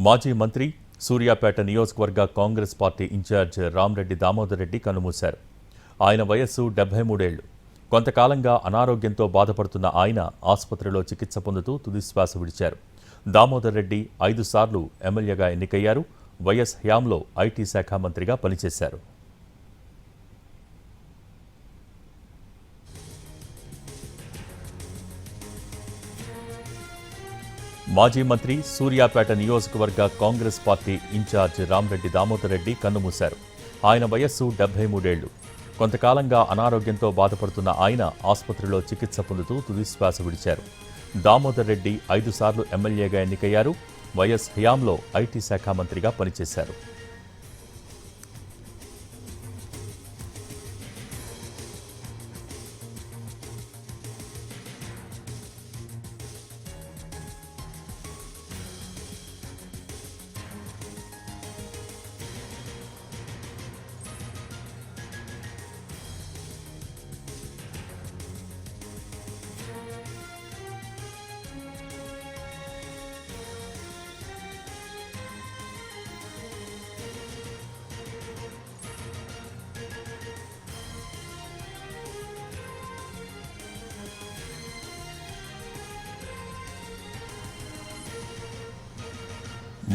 మాజీ మంత్రి సూర్యాపేట నియోజకవర్గ కాంగ్రెస్ పార్టీ ఇన్ఛార్జ్ రామరెడ్డి దామోదర్ రెడ్డి కన్నుమూశారు. ఆయన వయస్సు 73 ఏళ్లు. కొంతకాలంగా అనారోగ్యంతో బాధపడుతున్న ఆయన ఆసుపత్రిలో చికిత్స పొందుతూ తుదిశ్వాస విడిచారు. దామోదర్ రెడ్డి 5 సార్లు ఎమ్మెల్యేగా ఎన్నికయ్యారు. వైఎస్ హయాంలో ఐటీ శాఖ మంత్రిగా పనిచేశారు. మాజీ మంత్రి సూర్యాపేట నియోజకవర్గ కాంగ్రెస్ పార్టీ ఇన్ఛార్జ్ రామరెడ్డి దామోదర్ రెడ్డి కన్నుమూశారు. ఆయన వయస్సు 73 ఏళ్లు. కొంతకాలంగా అనారోగ్యంతో బాధపడుతున్న ఆయన ఆసుపత్రిలో చికిత్స పొందుతూ తుదిశ్వాస విడిచారు. దామోదర్ రెడ్డి 5 సార్లు ఎమ్మెల్యేగా ఎన్నికయ్యారు. వైఎస్ హయాంలో ఐటీ శాఖ మంత్రిగా పనిచేశారు.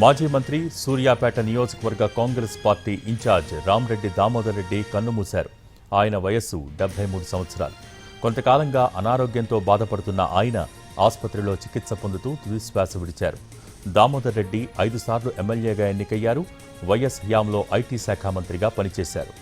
మాజీ మంత్రి సూర్యాపేట నియోజకవర్గ కాంగ్రెస్ పార్టీ ఇన్ఛార్జ్ రామరెడ్డి దామోదర్ రెడ్డి కన్నుమూశారు. ఆయన వయస్సు 73 సంవత్సరాలు. కొంతకాలంగా అనారోగ్యంతో బాధపడుతున్న ఆయన ఆసుపత్రిలో చికిత్స పొందుతూ తుదిశ్వాస విడిచారు. దామోదర్ రెడ్డి 5 సార్లు ఎమ్మెల్యేగా ఎన్నికయ్యారు. వైఎస్ హయాంలో ఐటీ శాఖ మంత్రిగా పనిచేశారు.